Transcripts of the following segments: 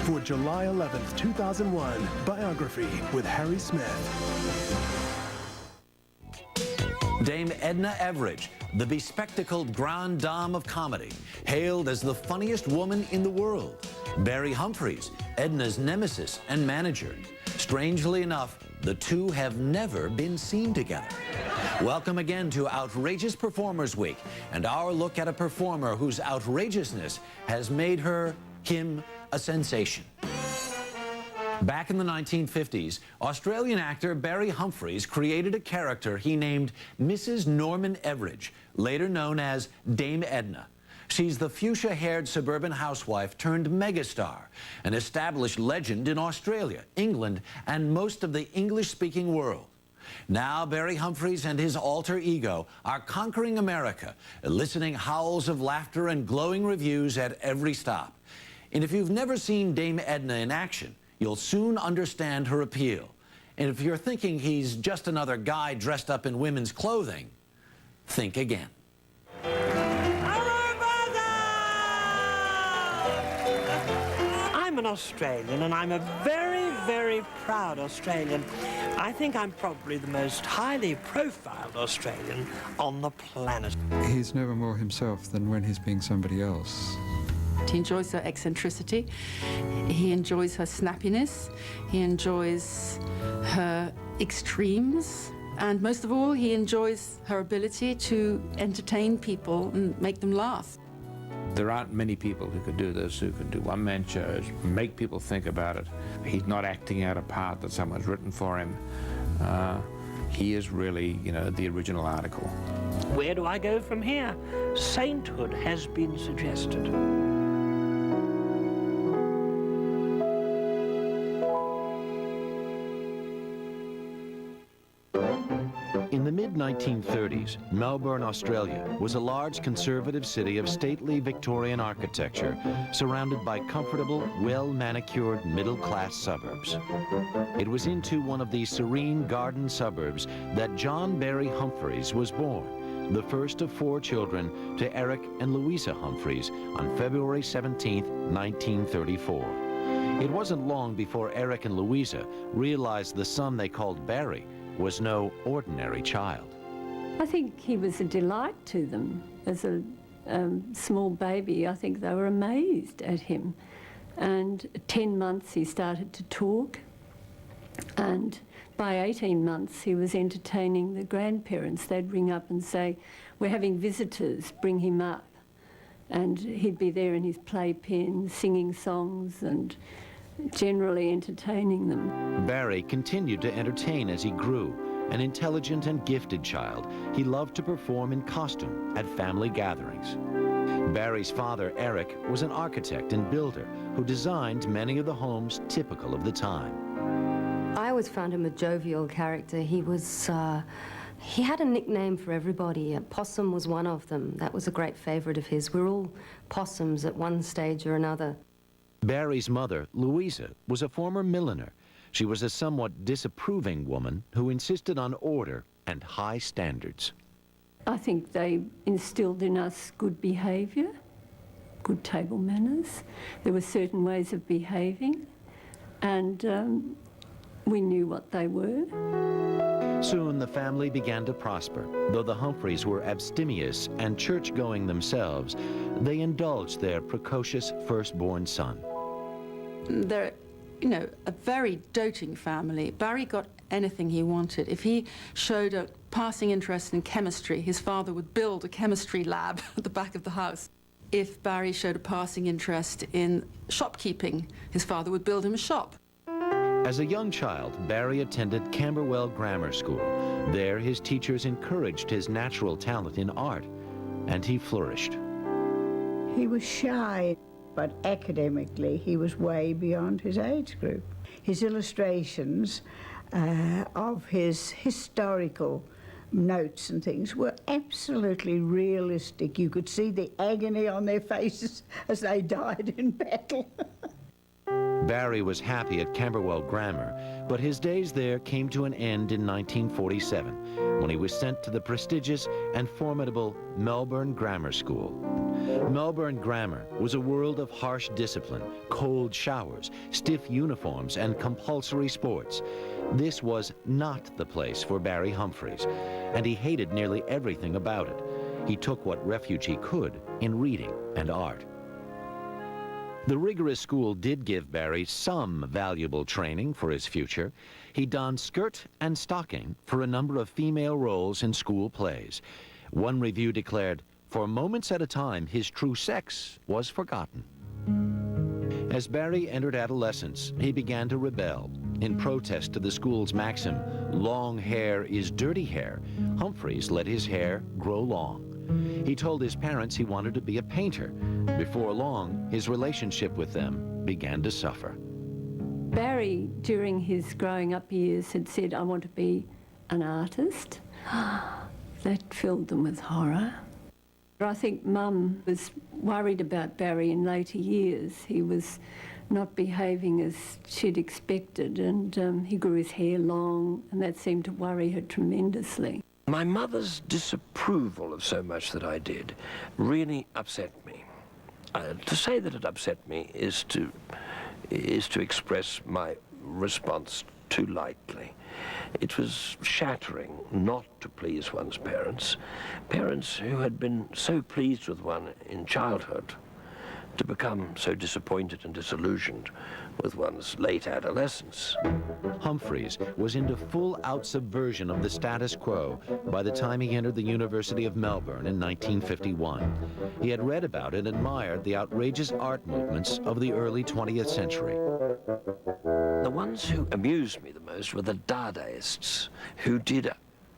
for July 11th, 2001, Biography with Harry Smith. Dame Edna Everage, the bespectacled grande dame of comedy, hailed as the funniest woman in the world. Barry Humphries, Edna's nemesis and manager. Strangely enough, the two have never been seen together. Welcome again to Outrageous Performers Week, and our look at a performer whose outrageousness has made him a sensation. Back in the 1950s, Australian actor Barry Humphries created a character he named Mrs. Norman Everage, later known as Dame Edna. She's the fuchsia-haired suburban housewife turned megastar, an established legend in Australia, England, and most of the English-speaking world. Now Barry Humphries and his alter ego are conquering America, eliciting howls of laughter and glowing reviews at every stop. And if you've never seen Dame Edna in action, you'll soon understand her appeal. And if you're thinking he's just another guy dressed up in women's clothing, think again. I'm an Australian, and I'm a very, very proud Australian. I think I'm probably the most highly profiled Australian on the planet. He's never more himself than when he's being somebody else. He enjoys her eccentricity, he enjoys her snappiness, he enjoys her extremes, and most of all, he enjoys her ability to entertain people and make them laugh. There aren't many people who could do this, who can do one-man shows, make people think about it. He's not acting out a part that someone's written for him. He is really, the original article. Where do I go from here? Sainthood has been suggested. In the mid-1930s, Melbourne, Australia, was a large conservative city of stately Victorian architecture, surrounded by comfortable, well-manicured middle-class suburbs. It was into one of these serene garden suburbs that John Barry Humphries was born, the first of 4 children to Eric and Louisa Humphries on February 17, 1934. It wasn't long before Eric and Louisa realized the son they called Barry was no ordinary child. I think he was a delight to them. As a small baby, I think they were amazed at him. And at 10 months he started to talk, and by 18 months he was entertaining the grandparents. They'd ring up and say, "We're having visitors, bring him up." And he'd be there in his playpen singing songs and generally entertaining them. Barry continued to entertain as he grew. An intelligent and gifted child, he loved to perform in costume at family gatherings. Barry's father, Eric, was an architect and builder who designed many of the homes typical of the time. I always found him a jovial character. He had a nickname for everybody. Possum was one of them. That was a great favorite of his. We're all possums at one stage or another. Barry's mother, Louisa, was a former milliner. She was a somewhat disapproving woman who insisted on order and high standards. I think they instilled in us good behaviour, good table manners. There were certain ways of behaving, and we knew what they were. Soon the family began to prosper. Though the Humphries were abstemious and church-going themselves, they indulged their precocious firstborn son. They're, a very doting family. Barry got anything he wanted. If he showed a passing interest in chemistry, his father would build a chemistry lab at the back of the house. If Barry showed a passing interest in shopkeeping, his father would build him a shop. As a young child, Barry attended Camberwell Grammar School. There, his teachers encouraged his natural talent in art, and he flourished. He was shy, but academically he was way beyond his age group. His illustrations of his historical notes and things were absolutely realistic. You could see the agony on their faces as they died in battle. Barry was happy at Camberwell Grammar, but his days there came to an end in 1947 when he was sent to the prestigious and formidable Melbourne Grammar School. Melbourne Grammar was a world of harsh discipline, cold showers, stiff uniforms, and compulsory sports. This was not the place for Barry Humphries, and he hated nearly everything about it. He took what refuge he could in reading and art. The rigorous school did give Barry some valuable training for his future. He donned skirt and stocking for a number of female roles in school plays. One review declared, for moments at a time, his true sex was forgotten. As Barry entered adolescence, he began to rebel. In protest to the school's maxim, long hair is dirty hair, Humphries let his hair grow long. He told his parents he wanted to be a painter. Before long, his relationship with them began to suffer. Barry, during his growing up years, had said, I want to be an artist. That filled them with horror. I think Mum was worried about Barry in later years. He was not behaving as she'd expected, and he grew his hair long, and that seemed to worry her tremendously. My mother's disapproval of so much that I did really upset me. To say that it upset me is to express my response too lightly. It was shattering not to please one's parents, parents who had been so pleased with one in childhood, to become so disappointed and disillusioned with one's late adolescence. Humphries was into full-out subversion of the status quo by the time he entered the University of Melbourne in 1951. He had read about and admired the outrageous art movements of the early 20th century. The ones who amused me the most were the Dadaists, who did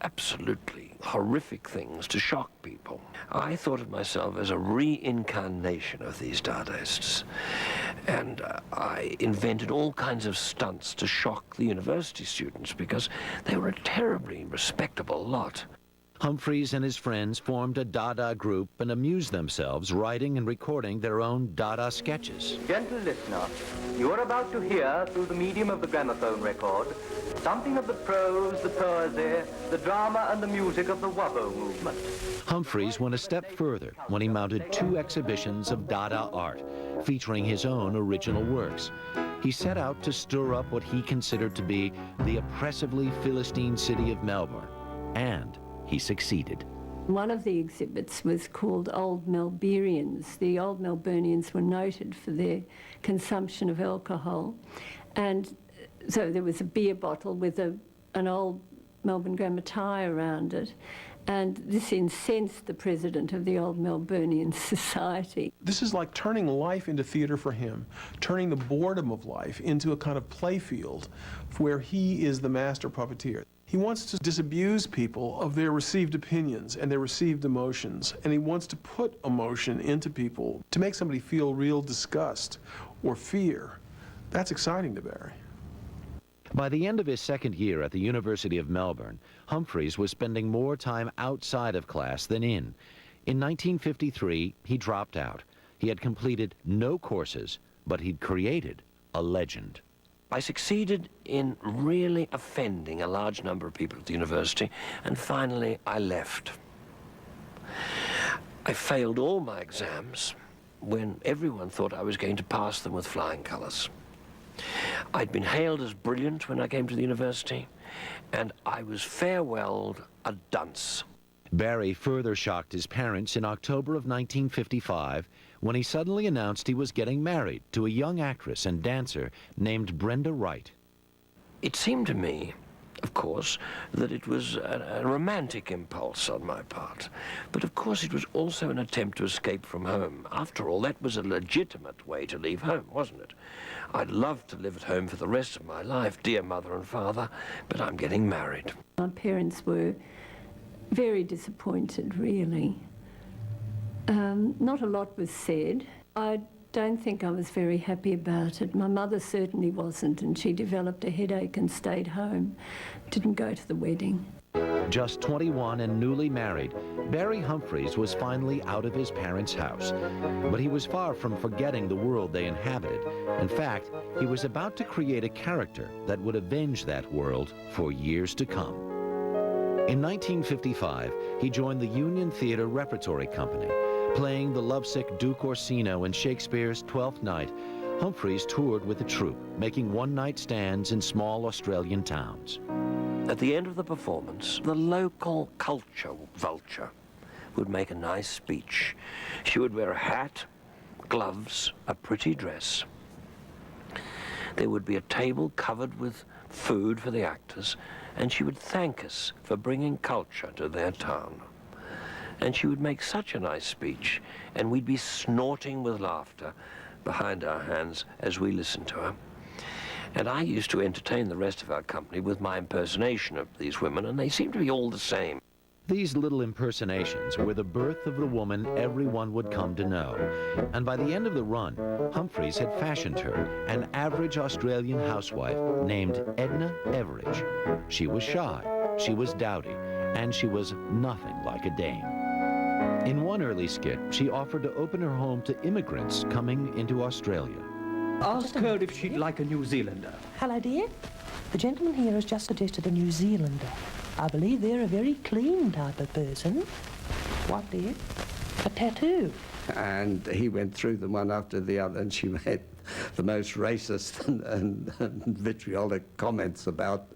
absolutely horrific things to shock people. I thought of myself as a reincarnation of these Dadaists, and I invented all kinds of stunts to shock the university students because they were a terribly respectable lot. Humphries and his friends formed a Dada group and amused themselves writing and recording their own Dada sketches. Gentle listener, you are about to hear, through the medium of the gramophone record, something of the prose, the poesy, the drama, and the music of the Wabbo movement. Humphries went a step further when he mounted 2 exhibitions of Dada art, featuring his own original works. He set out to stir up what he considered to be the oppressively Philistine city of Melbourne, and he succeeded. One of the exhibits was called Old Melburnians. The Old Melburnians were noted for their consumption of alcohol, and so there was a beer bottle with an old Melbourne Grammar tie around it, and this incensed the president of the Old Melburnian Society. This is like turning life into theater for him, turning the boredom of life into a kind of playfield where he is the master puppeteer. He wants to disabuse people of their received opinions and their received emotions, and he wants to put emotion into people to make somebody feel real disgust or fear. That's exciting to Barry. By the end of his second year at the University of Melbourne, Humphries was spending more time outside of class than in. In 1953, he dropped out. He had completed no courses, but he'd created a legend. I succeeded in really offending a large number of people at the university, and finally I left. I failed all my exams when everyone thought I was going to pass them with flying colours. I'd been hailed as brilliant when I came to the university, and I was farewelled a dunce. Barry further shocked his parents in October of 1955 when he suddenly announced he was getting married to a young actress and dancer named Brenda Wright. It seemed to me, of course, that it was a romantic impulse on my part. But of course it was also an attempt to escape from home. After all, that was a legitimate way to leave home, wasn't it? I'd love to live at home for the rest of my life, dear mother and father, but I'm getting married. My parents were very disappointed, really. Not a lot was said. I don't think I was very happy about it. My mother certainly wasn't, and she developed a headache and stayed home. Didn't go to the wedding. Just 21 and newly married, Barry Humphries was finally out of his parents' house. But he was far from forgetting the world they inhabited. In fact, he was about to create a character that would avenge that world for years to come. In 1955, he joined the Union Theatre Repertory Company. Playing the lovesick Duke Orsino in Shakespeare's Twelfth Night, Humphries toured with the troupe, making one-night stands in small Australian towns. At the end of the performance, the local culture vulture would make a nice speech. She would wear a hat, gloves, a pretty dress. There would be a table covered with food for the actors, and she would thank us for bringing culture to their town. And she would make such a nice speech, and we'd be snorting with laughter behind our hands as we listened to her. And I used to entertain the rest of our company with my impersonation of these women, and they seemed to be all the same. These little impersonations were the birth of the woman everyone would come to know. And by the end of the run, Humphries had fashioned her an average Australian housewife named Edna Everage. She was shy, she was dowdy, and she was nothing like a dame. In one early skit, she offered to open her home to immigrants coming into Australia. Ask her if she'd like a New Zealander. Hello, dear. The gentleman here has just suggested a New Zealander. I believe they're a very clean type of person. What, dear? A tattoo. And he went through them one after the other, and she made the most racist and vitriolic comments about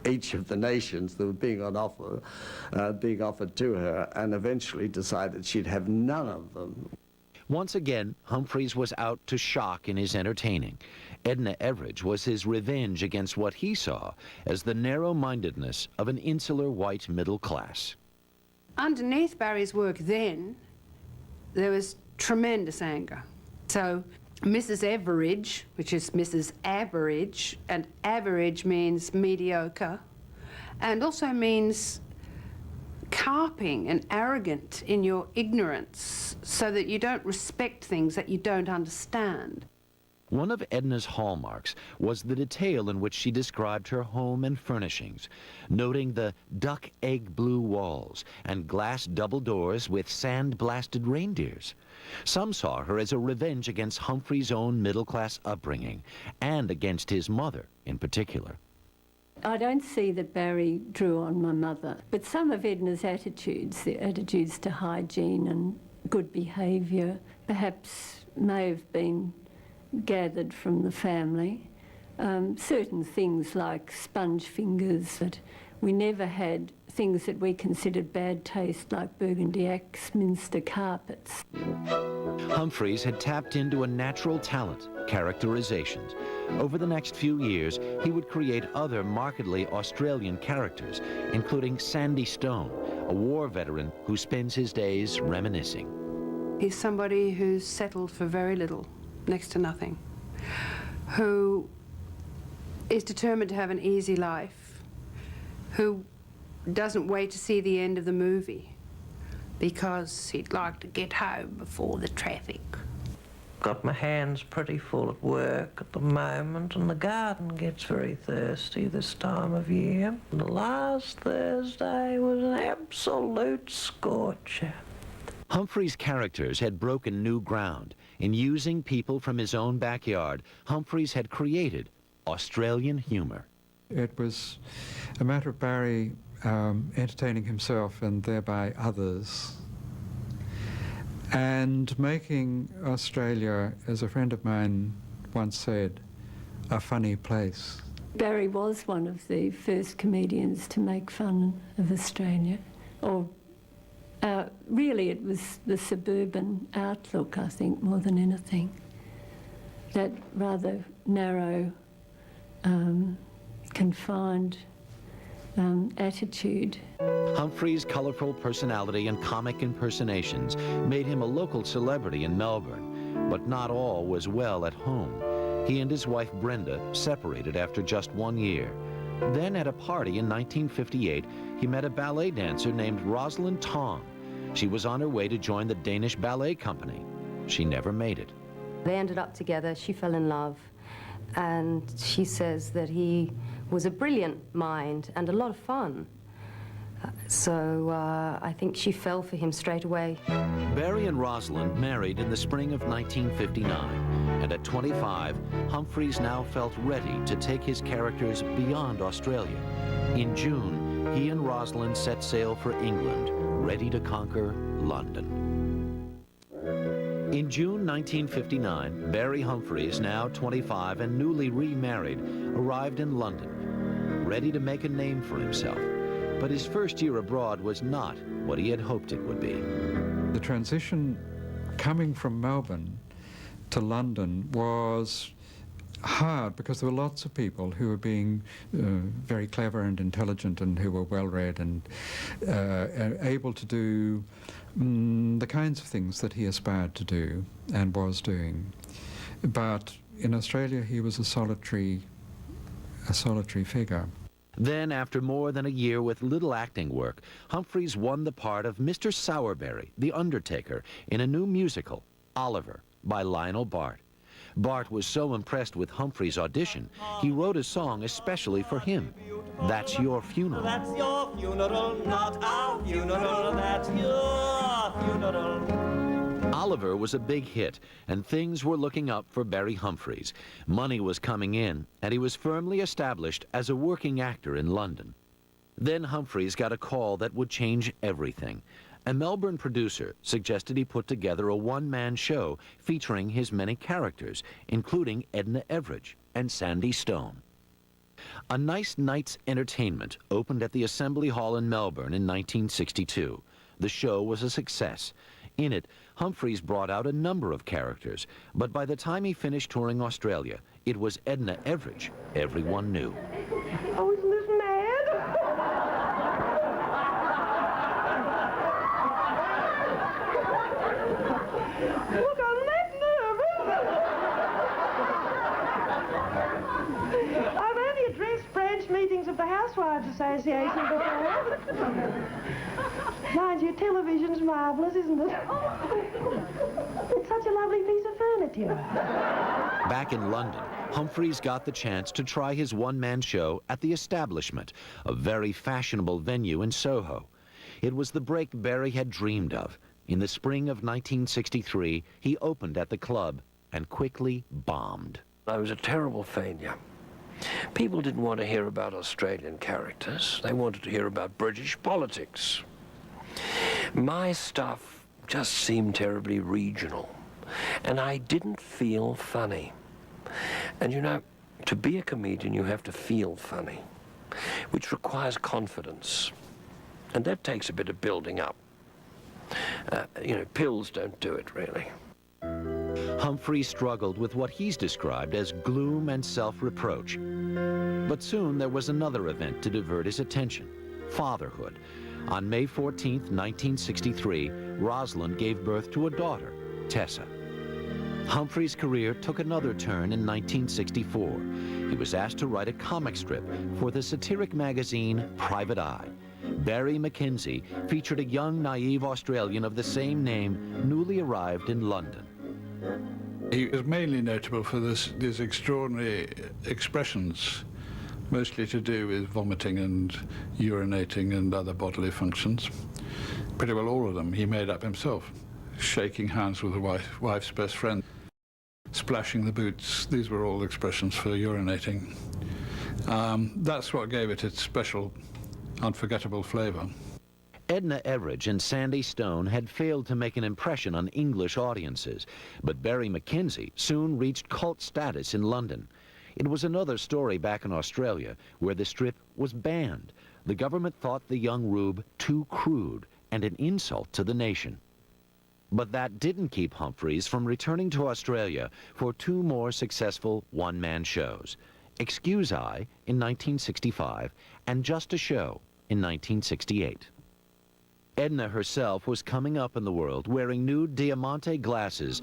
each of the nations that were being offered to her, and eventually decided she'd have none of them. Once again, Humphries was out to shock in his entertaining. Edna Everage was his revenge against what he saw as the narrow-mindedness of an insular white middle class. Underneath Barry's work then, there was tremendous anger. So Mrs. Everage, which is Mrs. Average, and average means mediocre, and also means carping and arrogant in your ignorance so that you don't respect things that you don't understand. One of Edna's hallmarks was the detail in which she described her home and furnishings, noting the duck-egg blue walls and glass double doors with sand-blasted reindeers. Some saw her as a revenge against Humphries' own middle-class upbringing, and against his mother in particular. I don't see that Barry drew on my mother, but some of Edna's attitudes, the attitudes to hygiene and good behaviour, perhaps may have been gathered from the family. Certain things like sponge fingers, that we never had things that we considered bad taste, like burgundy Axminster carpets. Humphries had tapped into a natural talent, characterizations. Over the next few years, he would create other markedly Australian characters, including Sandy Stone, a war veteran who spends his days reminiscing. He's somebody who's settled for very little, next to nothing, who is determined to have an easy life, who doesn't wait to see the end of the movie because he'd like to get home before the traffic. Got my hands pretty full at work at the moment, and the garden gets very thirsty this time of year. The last Thursday was an absolute scorcher. Humphries' characters had broken new ground. In using people from his own backyard, Humphries had created Australian humor. It was a matter of Barry entertaining himself and thereby others, and making Australia, as a friend of mine once said, a funny place. Barry was one of the first comedians to make fun of Australia, or really it was the suburban outlook, I think, more than anything. That rather narrow, confined attitude. Humphries' colourful personality and comic impersonations made him a local celebrity in Melbourne, but not all was well at home. He and his wife Brenda separated after just 1 year. Then at a party in 1958, he met a ballet dancer named Rosalind Tong. She was on her way to join the Danish Ballet Company. She never made it. They ended up together. She fell in love, and she says that he was a brilliant mind and a lot of fun. So I think she fell for him straight away. Barry and Rosalind married in the spring of 1959, and at 25, Humphries now felt ready to take his characters beyond Australia. In June, he and Rosalind set sail for England, ready to conquer London. In June 1959, Barry Humphries, now 25 and newly remarried, arrived in London, ready to make a name for himself. But his first year abroad was not what he had hoped it would be. The transition coming from Melbourne to London was hard because there were lots of people who were being very clever and intelligent and who were well-read and able to do the kinds of things that he aspired to do and was doing. But in Australia, he was a solitary figure. Then, after more than a year with little acting work, Humphries won the part of Mr. Sowerberry, the undertaker, in a new musical, Oliver, by Lionel Bart. Bart was so impressed with Humphries' audition, he wrote a song especially for him, That's Your Funeral. That's your funeral, not our funeral, that's your funeral. Oliver was a big hit, and things were looking up for Barry Humphries. Money was coming in, and he was firmly established as a working actor in London. Then Humphries got a call that would change everything. A Melbourne producer suggested he put together a one-man show featuring his many characters, including Edna Everage and Sandy Stone. A Nice Night's Entertainment opened at the Assembly Hall in Melbourne in 1962. The show was a success. In it, Humphries brought out a number of characters, but by the time he finished touring Australia, it was Edna Everage everyone knew. Oh, isn't this mad? Look, I'm that nervous. I've only addressed branch meetings of the Housewives Association before. Mind you, television's marvellous, isn't it? It's such a lovely piece of furniture. Back in London, Humphries got the chance to try his one-man show at the Establishment, a very fashionable venue in Soho. It was the break Barry had dreamed of. In the spring of 1963, he opened at the club and quickly bombed. I was a terrible failure. People didn't want to hear about Australian characters. They wanted to hear about British politics. My stuff just seemed terribly regional, and I didn't feel funny. And you know, to be a comedian, you have to feel funny, which requires confidence. And that takes a bit of building up. You know, pills don't do it, really. Humphries struggled with what he's described as gloom and self-reproach. But soon there was another event to divert his attention, fatherhood. On May 14, 1963, Rosalind gave birth to a daughter, Tessa. Humphries' career took another turn in 1964. He was asked to write a comic strip for the satiric magazine Private Eye. Barry Mackenzie featured a young, naive Australian of the same name, newly arrived in London. He was mainly notable for these extraordinary expressions, mostly to do with vomiting and urinating and other bodily functions. Pretty well all of them he made up himself. Shaking hands with the wife's best friend, splashing the boots, these were all expressions for urinating. That's what gave it its special, unforgettable flavor. Edna Everage and Sandy Stone had failed to make an impression on English audiences, but Barry Mackenzie soon reached cult status in London. It was another story back in Australia, where the strip was banned. The government thought the young rube too crude and an insult to the nation. But that didn't keep Humphries from returning to Australia for two more successful one-man shows, Excuse I in 1965 and Just a Show in 1968. Edna herself was coming up in the world wearing new Diamante glasses.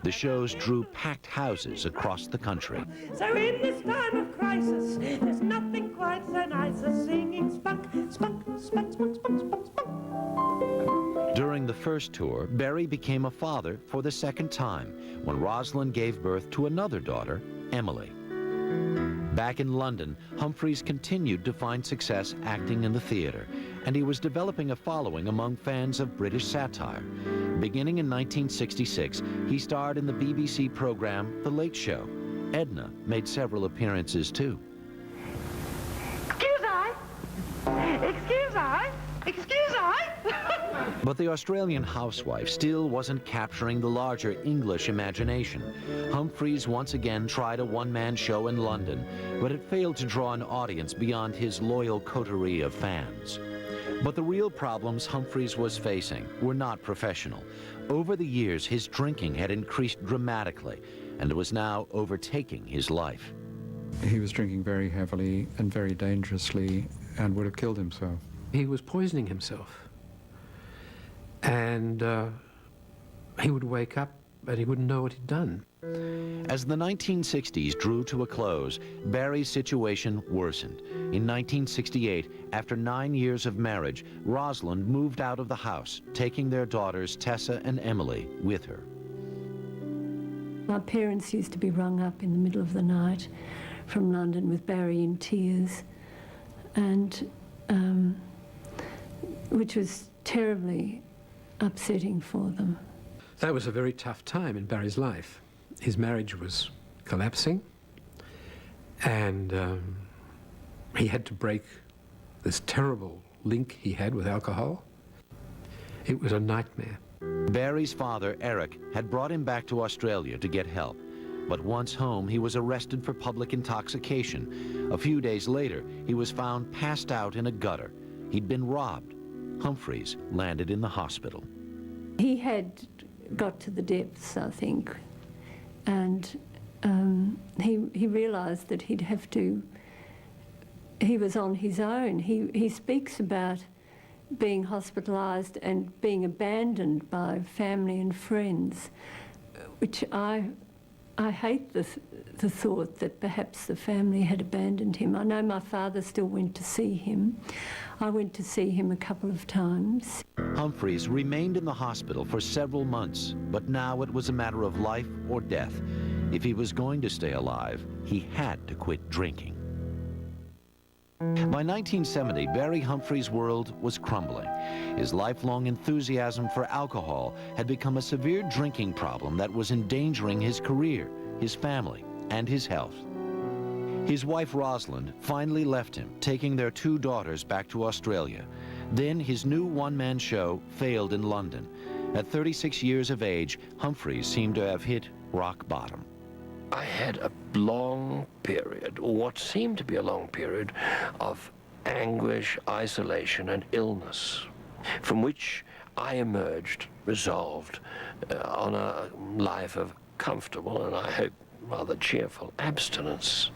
The shows drew packed houses across the country. So in this time of crisis, there's nothing quite so nice as singing spunk, spunk, spunk, spunk, spunk, spunk, spunk. During the first tour, Barry became a father for the second time when Rosalind gave birth to another daughter, Emily. Back in London, Humphries continued to find success acting in the theater, and he was developing a following among fans of British satire. Beginning in 1966, he starred in the BBC program The Late Show. Edna made several appearances too. Excuse I. Excuse I. Excuse I. But the Australian housewife still wasn't capturing the larger English imagination. Humphries once again tried a one-man show in London, but it failed to draw an audience beyond his loyal coterie of fans. But the real problems Humphries was facing were not professional. Over the years, his drinking had increased dramatically and was now overtaking his life. He was drinking very heavily and very dangerously and would have killed himself. He was poisoning himself. And he would wake up and he wouldn't know what he'd done. As the 1960s drew to a close, Barry's situation worsened. In 1968, after 9 years of marriage, Rosalind moved out of the house, taking their daughters Tessa and Emily with her. My parents used to be rung up in the middle of the night from London with Barry in tears, and which was terribly upsetting for them. That was a very tough time in Barry's life. His marriage was collapsing, and he had to break this terrible link he had with alcohol. It was a nightmare. Barry's father, Eric, had brought him back to Australia to get help. But once home, he was arrested for public intoxication. A few days later, he was found passed out in a gutter. He'd been robbed. Humphries landed in the hospital. He had got to the depths, I think, and he realised that he'd have to, he was on his own. He speaks about being hospitalised and being abandoned by family and friends, which I hate the thought that perhaps the family had abandoned him. I know my father still went to see him. I went to see him a couple of times. Humphries remained in the hospital for several months, but now it was a matter of life or death. If he was going to stay alive, he had to quit drinking. By 1970, Barry Humphries' world was crumbling. His lifelong enthusiasm for alcohol had become a severe drinking problem that was endangering his career, his family, and his health. His wife, Rosalind, finally left him, taking their 2 daughters back to Australia. Then his new one-man show failed in London. At 36 years of age, Humphries seemed to have hit rock bottom. I had a long period, or what seemed to be a long period, of anguish, isolation, and illness, from which I emerged resolved on a life of comfortable and, I hope, rather cheerful abstinence.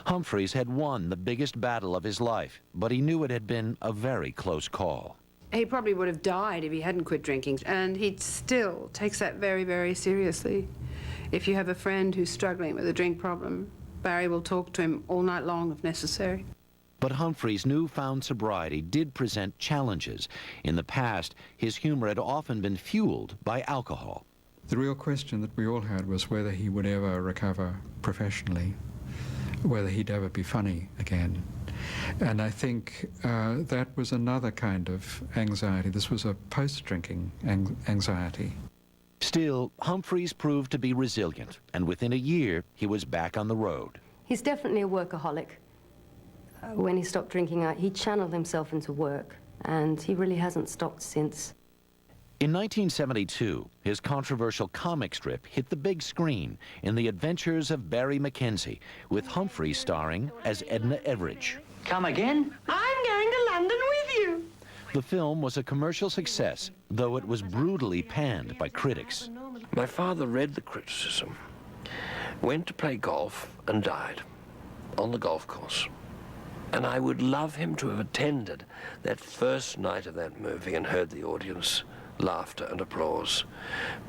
Humphries had won the biggest battle of his life, but he knew it had been a very close call. He probably would have died if he hadn't quit drinking, and he still takes that very, very seriously. If you have a friend who's struggling with a drink problem, Barry will talk to him all night long if necessary. But Humphries' newfound sobriety did present challenges. In the past, his humor had often been fueled by alcohol. The real question that we all had was whether he would ever recover professionally, whether he'd ever be funny again. And I think that was another kind of anxiety. This was a post-drinking anxiety. Still, Humphries proved to be resilient, and within a year, he was back on the road. He's definitely a workaholic. When he stopped drinking, he channeled himself into work, and he really hasn't stopped since. In 1972, his controversial comic strip hit the big screen in The Adventures of Barry Mackenzie, with Humphries starring as Edna Everage. Come again? I'm going to London with you. The film was a commercial success, though it was brutally panned by critics. My father read the criticism, went to play golf, and died on the golf course. And I would love him to have attended that first night of that movie and heard the audience laughter and applause.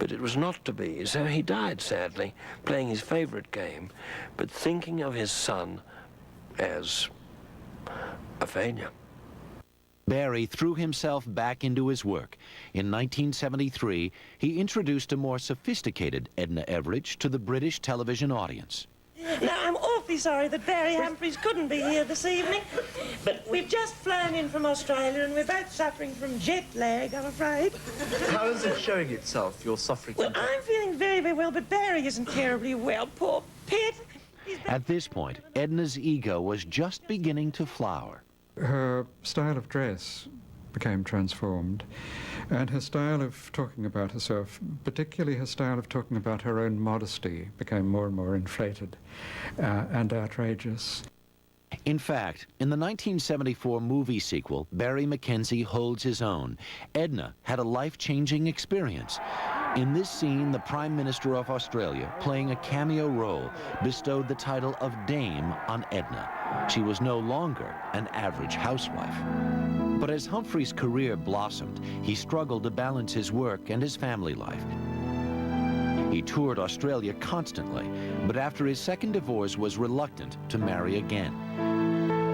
But it was not to be, so he died, sadly, playing his favorite game, but thinking of his son as a failure. Barry threw himself back into his work. In 1973, he introduced a more sophisticated Edna Everage to the British television audience. Now, I'm awfully awfully sorry that Barry Humphries couldn't be here this evening, but we've just flown in from Australia and we're both suffering from jet lag, I'm afraid. How is it showing itself, you're suffering Well, from jet? I'm feeling very, very well, but Barry isn't terribly well. Poor pet. At this point, Edna's ego was just beginning to flower. Her style of dress became transformed, and her style of talking about herself, particularly her style of talking about her own modesty, became more and more inflated and outrageous. In fact, in the 1974 movie sequel, Barry Mackenzie Holds His Own, Edna had a life-changing experience. In this scene, the Prime Minister of Australia, playing a cameo role, bestowed the title of Dame on Edna. She was no longer an average housewife. But as Humphries' career blossomed, he struggled to balance his work and his family life. He toured Australia constantly, but after his second divorce was reluctant to marry again.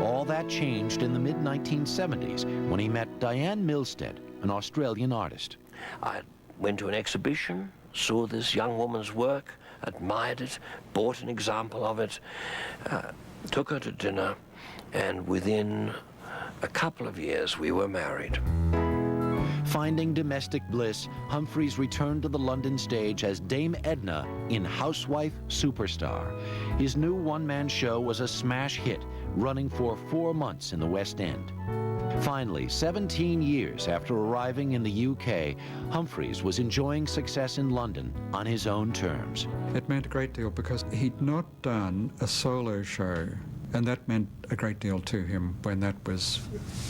All that changed in the mid-1970s when he met Diane Milstead, an Australian artist. I went to an exhibition, saw this young woman's work, admired it, bought an example of it, took her to dinner, and within a couple of years we were married. Finding domestic bliss, Humphries returned to the London stage as Dame Edna in Housewife Superstar. His new one-man show was a smash hit, running for 4 months in the West End. Finally, 17 years after arriving in the UK, Humphries was enjoying success in London on his own terms. It meant a great deal because he'd not done a solo show, and that meant a great deal to him when that was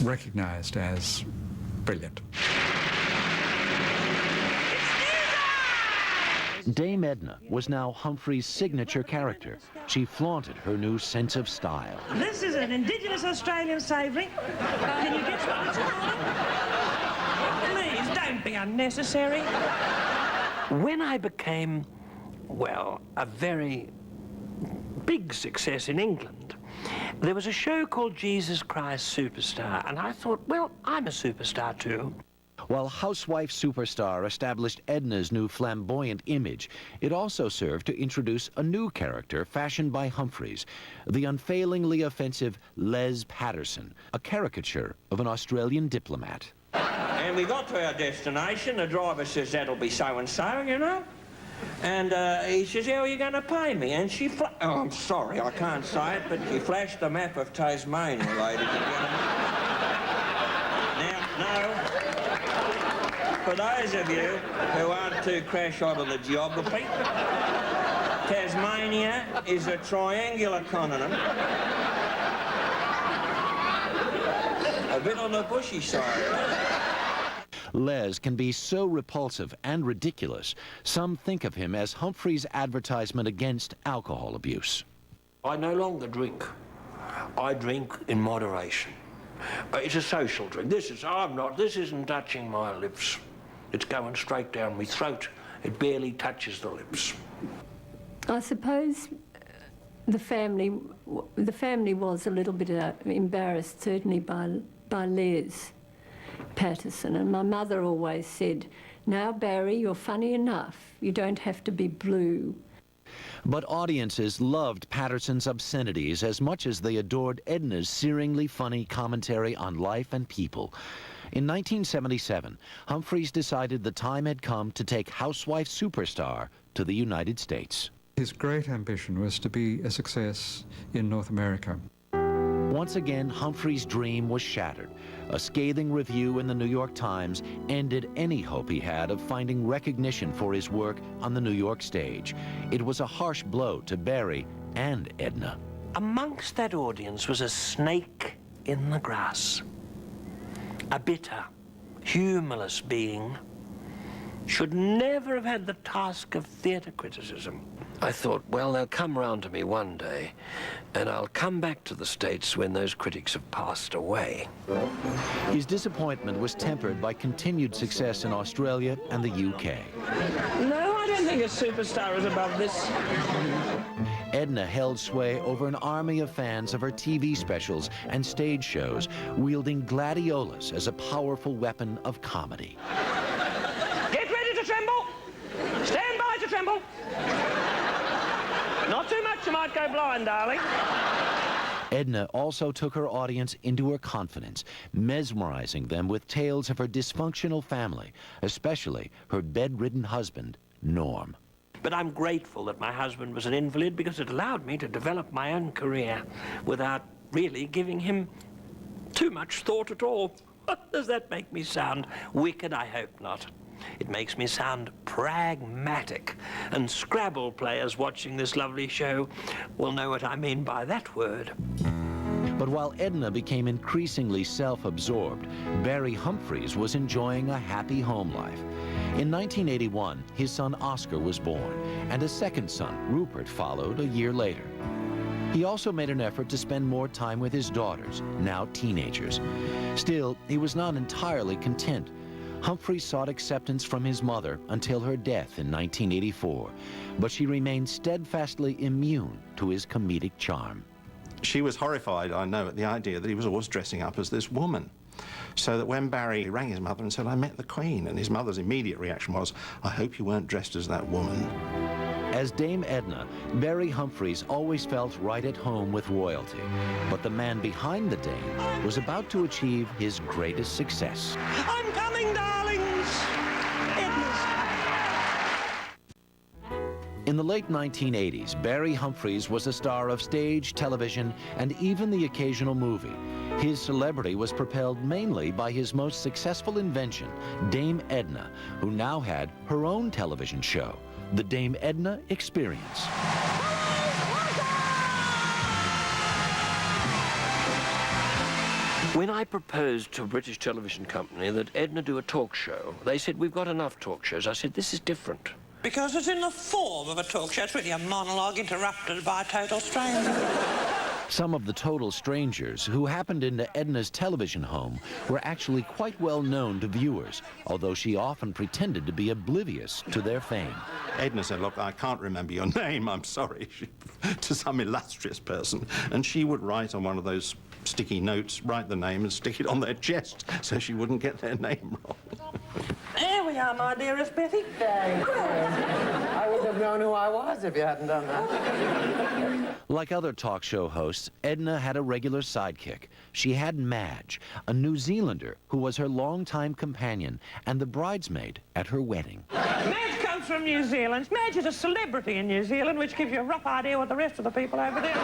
recognized as brilliant. Dame Edna was now Humphries' signature character. She flaunted her new sense of style. This is an Indigenous Australian savoury. Can you guess what it's called? Please, don't be unnecessary. When I became, well, a very big success in England, there was a show called Jesus Christ Superstar, and I thought, well, I'm a superstar too. While Housewife Superstar established Edna's new flamboyant image, it also served to introduce a new character fashioned by Humphries, the unfailingly offensive Les Patterson, a caricature of an Australian diplomat. And we got to our destination. The driver says, that'll be so-and-so, you know. And he says, how are you going to pay me? And she oh, I'm sorry, I can't say it, but she flashed the map of Tasmania, ladies and gentlemen. Now, no, for those of you who aren't too crash-hot on the geography, Tasmania is a triangular continent. A bit on the bushy side. Les can be so repulsive and ridiculous, some think of him as Humphries' advertisement against alcohol abuse. I no longer drink. I drink in moderation. It's a social drink. This isn't touching my lips. It's going straight down my throat. It barely touches the lips. I suppose the family was a little bit embarrassed, certainly by Les Patterson, and my mother always said, now Barry, you're funny enough, you don't have to be blue. But audiences loved Patterson's obscenities as much as they adored Edna's searingly funny commentary on life and people. In 1977, Humphries decided the time had come to take Housewife Superstar to the United States. His great ambition was to be a success in North America. Once again, Humphries' dream was shattered. A scathing review in the New York Times ended any hope he had of finding recognition for his work on the New York stage. It was a harsh blow to Barry and Edna. Amongst that audience was a snake in the grass. A bitter, humorless being should never have had the task of theatre criticism. I thought, well, they'll come round to me one day, and I'll come back to the States when those critics have passed away. His disappointment was tempered by continued success in Australia and the UK. No, I don't think a superstar is above this. Edna held sway over an army of fans of her TV specials and stage shows, wielding gladiolas as a powerful weapon of comedy. Get ready to tremble! Stand by to tremble! Not too much, you might go blind, darling. Edna also took her audience into her confidence, mesmerizing them with tales of her dysfunctional family, especially her bedridden husband, Norm. But I'm grateful that my husband was an invalid because it allowed me to develop my own career without really giving him too much thought at all. Does that make me sound wicked? I hope not. It makes me sound pragmatic, and Scrabble players watching this lovely show will know what I mean by that word. But while Edna became increasingly self-absorbed, Barry Humphries was enjoying a happy home life. In 1981, his son Oscar was born, and a second son, Rupert, followed a year later. He also made an effort to spend more time with his daughters, now teenagers. Still, he was not entirely content. Humphries sought acceptance from his mother until her death in 1984, but she remained steadfastly immune to his comedic charm. She was horrified, I know, at the idea that he was always dressing up as this woman. So that when Barry rang his mother and said, "I met the Queen," and his mother's immediate reaction was, "I hope you weren't dressed as that woman." As Dame Edna, Barry Humphries always felt right at home with royalty. But the man behind the dame was about to achieve his greatest success. I'm coming, darlings! Edna's. In the late 1980s, Barry Humphries was a star of stage, television, and even the occasional movie. His celebrity was propelled mainly by his most successful invention, Dame Edna, who now had her own television show, The Dame Edna Experience. When I proposed to a British television company that Edna do a talk show, they said, "We've got enough talk shows." I said, "This is different." Because it's in the form of a talk show. It's really a monologue interrupted by a total stranger. Some of the total strangers who happened into Edna's television home were actually quite well known to viewers, although she often pretended to be oblivious to their fame. Edna said, "Look, I can't remember your name, I'm sorry," to some illustrious person. And she would write on one of those sticky notes, write the name and stick it on their chest so she wouldn't get their name wrong. There we are, my dearest Betty. I wouldn't have known who I was if you hadn't done that. Like other talk show hosts, Edna had a regular sidekick. She had Madge, a New Zealander who was her longtime companion and the bridesmaid at her wedding. Madge comes from New Zealand. Madge is a celebrity in New Zealand, which gives you a rough idea what the rest of the people over there.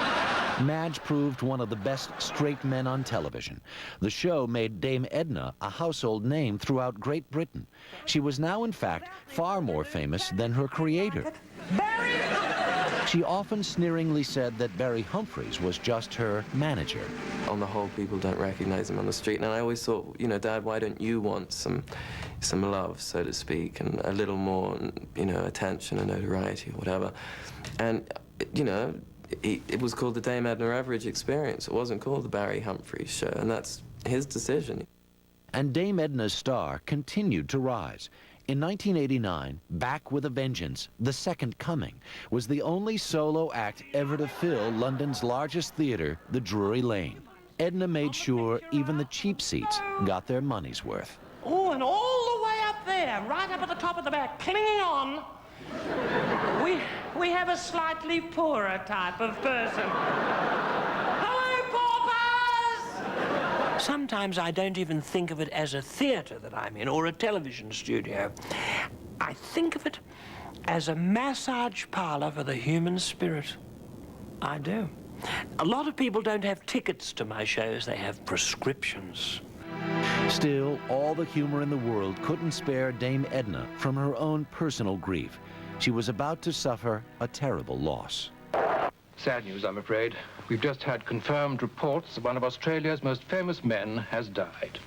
Madge proved one of the best straight men on television. The show made Dame Edna a household name throughout Great Britain. She was now, in fact, far more famous than her creator. She often sneeringly said that Barry Humphries was just her manager. On the whole, people don't recognize him on the street, and I always thought, you know, Dad, why don't you want some love, so to speak, and a little more, you know, attention and notoriety or whatever. And, you know, it was called the Dame Edna Everage Experience. It wasn't called the Barry Humphries Show, and that's his decision. And Dame Edna's star continued to rise. In 1989, Back with a Vengeance, The Second Coming, was the only solo act ever to fill London's largest theater, the Drury Lane. Edna made sure even the cheap seats got their money's worth. Oh, and all the way up there, right up at the top of the back, clinging on, we have a slightly poorer type of person. Sometimes I don't even think of it as a theatre that I'm in or a television studio. I think of it as a massage parlour for the human spirit. I do. A lot of people don't have tickets to my shows, they have prescriptions. Still, all the humor in the world couldn't spare Dame Edna from her own personal grief. She was about to suffer a terrible loss. Sad news, I'm afraid. We've just had confirmed reports that one of Australia's most famous men has died.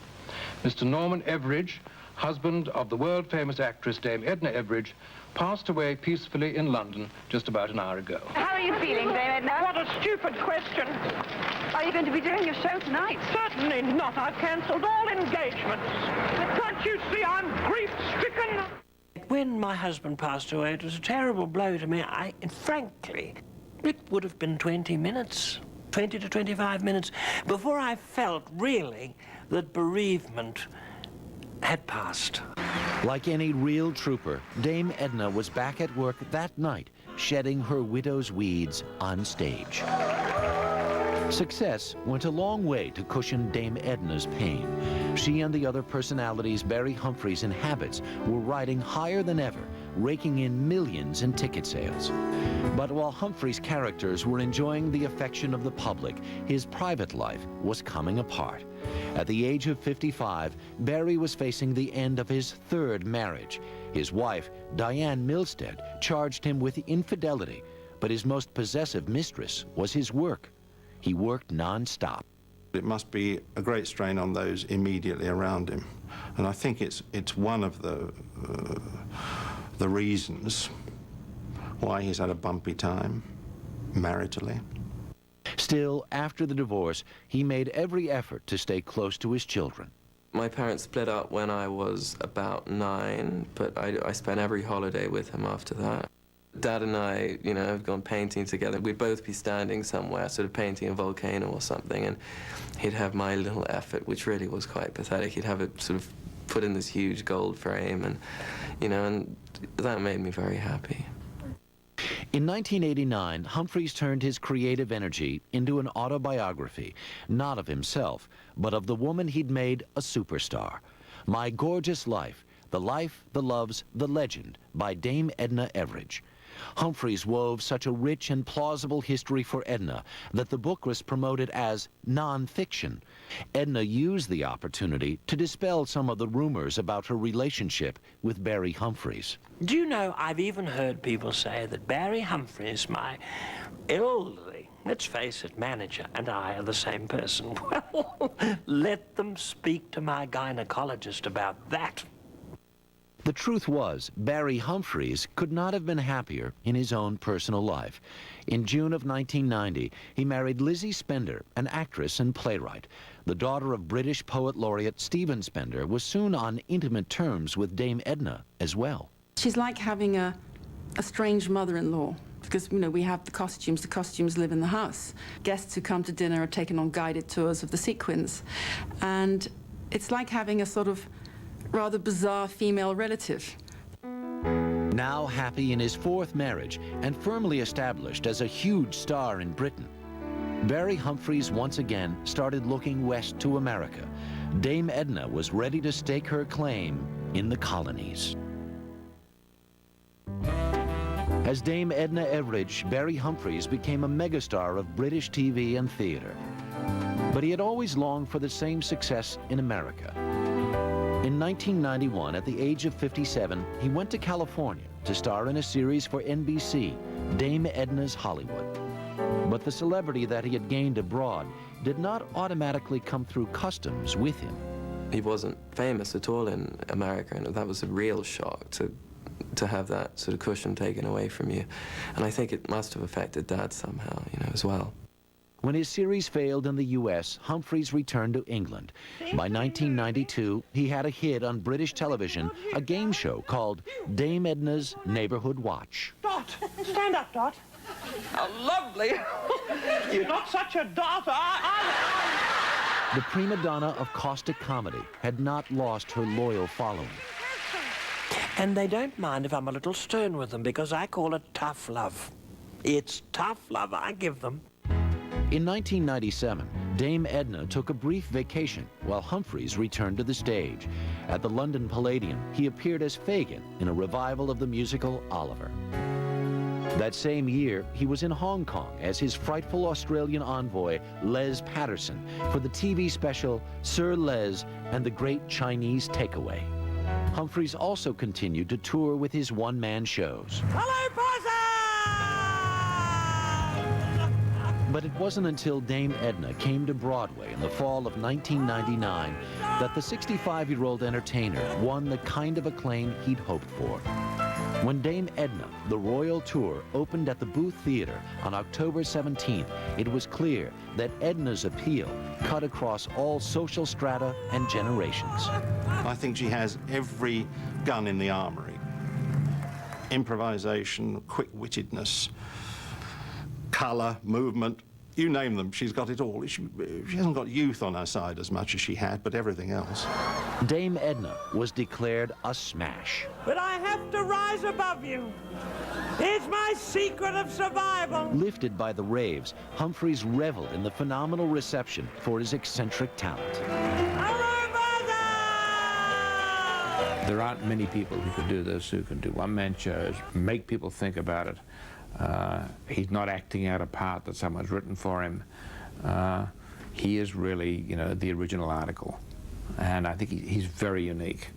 Mr. Norman Everage, husband of the world-famous actress Dame Edna Everage, passed away peacefully in London just about an hour ago. How are you feeling, Dame Edna? What a stupid question. Are you going to be doing your show tonight? Certainly not. I've cancelled all engagements. Can't you see I'm grief-stricken? When my husband passed away, it was a terrible blow to me. And frankly, it would have been 20 minutes, 20 to 25 minutes, before I felt, really, that bereavement had passed. Like any real trooper, Dame Edna was back at work that night, shedding her widow's weeds on stage. Success went a long way to cushion Dame Edna's pain. She and the other personalities Barry Humphries inhabits were riding higher than ever, raking in millions in ticket sales. But while Humphries' characters were enjoying the affection of the public, his private life was coming apart. At the age of 55, Barry was facing the end of his third marriage. His wife, Diane Milstead, charged him with infidelity, but his most possessive mistress was his work. He worked non-stop. It must be a great strain on those immediately around him. And I think it's one of the reasons why he's had a bumpy time, maritally. Still, after the divorce, he made every effort to stay close to his children. My parents split up when I was about 9, but I spent every holiday with him after that. Dad and I, you know, have gone painting together. We'd both be standing somewhere, sort of painting a volcano or something, and he'd have my little effort, which really was quite pathetic. He'd have it sort of put in this huge gold frame, and, you know, and that made me very happy. In 1989, Humphries turned his creative energy into an autobiography, not of himself, but of the woman he'd made a superstar. My Gorgeous Life, The Life, the Loves, the Legend by Dame Edna Everage. Humphries wove such a rich and plausible history for Edna that the book was promoted as non-fiction. Edna used the opportunity to dispel some of the rumors about her relationship with Barry Humphries. Do you know, I've even heard people say that Barry Humphries, my elderly, let's face it, manager, and I are the same person. Well, let them speak to my gynecologist about that. The truth was, Barry Humphries could not have been happier in his own personal life. In June of 1990, he married Lizzie Spender, an actress and playwright. The daughter of British poet laureate Stephen Spender was soon on intimate terms with Dame Edna as well. She's like having a strange mother-in-law, because, you know, we have the costumes live in the house. Guests who come to dinner are taken on guided tours of the sequins. And it's like having a sort of rather bizarre female relative. Now happy in his fourth marriage and firmly established as a huge star in Britain, Barry Humphries once again started looking west to America. Dame Edna was ready to stake her claim in the colonies. As Dame Edna Everage, Barry Humphries became a megastar of British TV and theater. But he had always longed for the same success in America. In 1991, at the age of 57, he went to California to star in a series for NBC, Dame Edna's Hollywood. But the celebrity that he had gained abroad did not automatically come through customs with him. He wasn't famous at all in America, and that was a real shock to have that sort of cushion taken away from you. And I think it must have affected Dad somehow, you know, as well. When his series failed in the U.S., Humphries returned to England. By 1992, he had a hit on British television, a game show called Dame Edna's Neighborhood Watch. Dot, stand up, Dot. How lovely. You're not such a dot. The prima donna of caustic comedy had not lost her loyal following. And they don't mind if I'm a little stern with them, because I call it tough love. It's tough love I give them. In 1997, Dame Edna took a brief vacation while Humphries returned to the stage. At the London Palladium, he appeared as Fagin in a revival of the musical Oliver. That same year, he was in Hong Kong as his frightful Australian envoy, Les Patterson, for the TV special Sir Les and the Great Chinese Takeaway. Humphries also continued to tour with his one-man shows. Hello, Possum! But it wasn't until Dame Edna came to Broadway in the fall of 1999 that the 65-year-old entertainer won the kind of acclaim he'd hoped for. When Dame Edna, the Royal Tour, opened at the Booth Theatre on October 17th, it was clear that Edna's appeal cut across all social strata and generations. I think she has every gun in the armory. Improvisation, quick-wittedness, colour, movement, you name them, she's got it all. She hasn't got youth on her side as much as she had, but everything else. Dame Edna was declared a smash. But I have to rise above you. It's my secret of survival. Lifted by the raves, Humphries reveled in the phenomenal reception for his eccentric talent. There aren't many people who can do this, who can do one-man shows, make people think about it. He's not acting out a part that someone's written for him. He is really, you know, the original article. And I think he's very unique.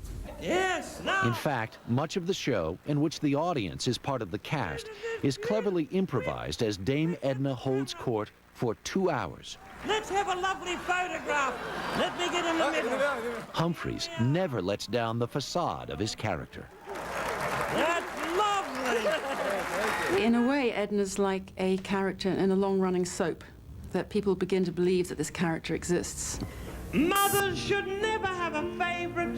Yes, no. In fact, much of the show, in which the audience is part of the cast, is cleverly improvised as Dame Edna holds court for 2 hours. Let's have a lovely photograph. Let me get in the middle. Humphries never lets down the facade of his character. That's lovely. In a way, Edna's like a character in a long-running soap, that people begin to believe that this character exists. Mothers should never have a favorite.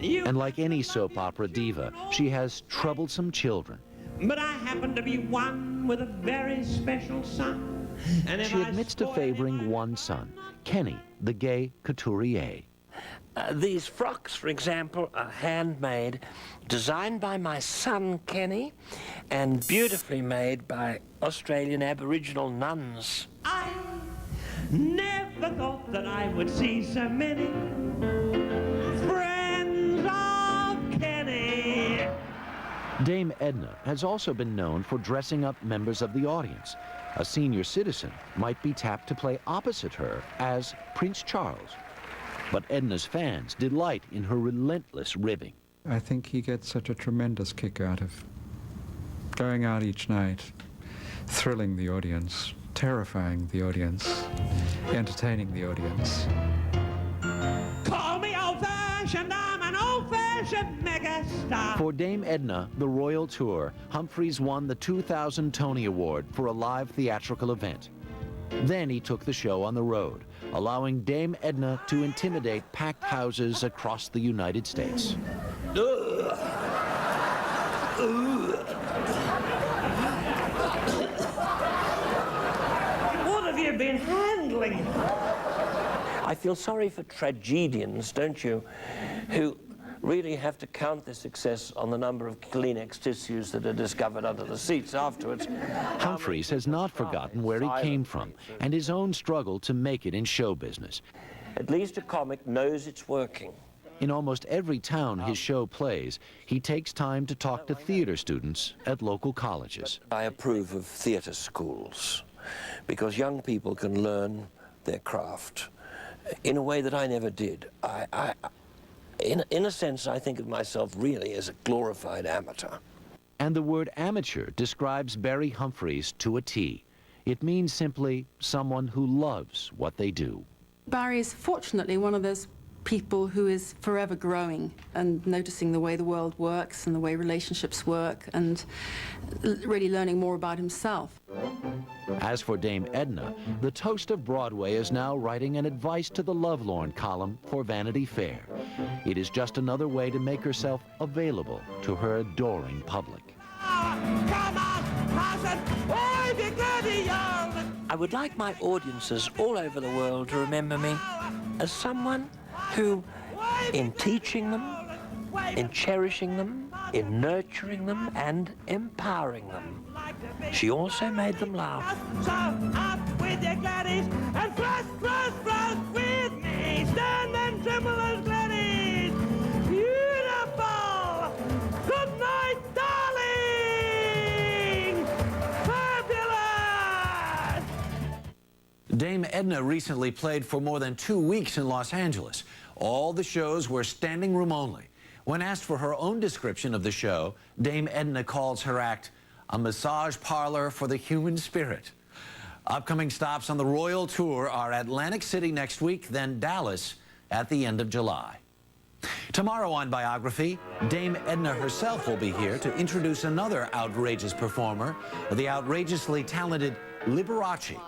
And like any soap opera diva, she has troublesome children. But I happen to be one with a very special son. And if She admits to favoring one son, Kenny, the gay couturier. These frocks, for example, are handmade, designed by my son, Kenny, and beautifully made by Australian Aboriginal nuns. I never thought that I would see so many friends of Kenny. Dame Edna has also been known for dressing up members of the audience. A senior citizen might be tapped to play opposite her as Prince Charles. But Edna's fans delight in her relentless ribbing. I think he gets such a tremendous kick out of going out each night, thrilling the audience, terrifying the audience, entertaining the audience. Call me old-fashioned, I'm an old-fashioned megastar. For Dame Edna, the Royal Tour, Humphries won the 2000 Tony Award for a live theatrical event. Then he took the show on the road, allowing Dame Edna to intimidate packed houses across the United States. What have you been handling? I feel sorry for tragedians, don't you, who really have to count their success on the number of Kleenex tissues that are discovered under the seats afterwards. Humphries has not forgotten where he came from and his own struggle to make it in show business. At least a comic knows it's working. In almost every town his show plays, he takes time to talk to theater students at local colleges. I approve of theater schools because young people can learn their craft in a way that I never did. In a sense, I think of myself really as a glorified amateur. And the word amateur describes Barry Humphries to a T. It means simply someone who loves what they do. Barry is fortunately one of those people who is forever growing and noticing the way the world works and the way relationships work and really learning more about himself. As for Dame Edna, the toast of Broadway is now writing an advice to the lovelorn column for Vanity Fair. It is just another way to make herself available to her adoring public. I would like my audiences all over the world to remember me as someone who, in teaching them, in cherishing them, in nurturing them, and empowering them, she also made them laugh. So up with your Gladys and thrust with me. Stand and tremble as Gladys. Beautiful. Good night, darling. Fabulous. Dame Edna recently played for more than 2 weeks in Los Angeles. All the shows were standing room only. When asked for her own description of the show, Dame Edna calls her act a massage parlor for the human spirit. Upcoming stops on the Royal Tour are Atlantic City next week, then Dallas at the end of July. Tomorrow on Biography, Dame Edna herself will be here to introduce another outrageous performer, the outrageously talented Liberace.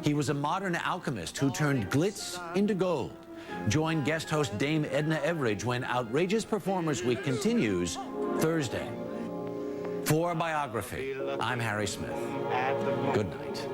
He was a modern alchemist who turned glitz into gold. Join guest host Dame Edna Everage when Outrageous Performers Week continues Thursday. For Biography, I'm Harry Smith. Good night.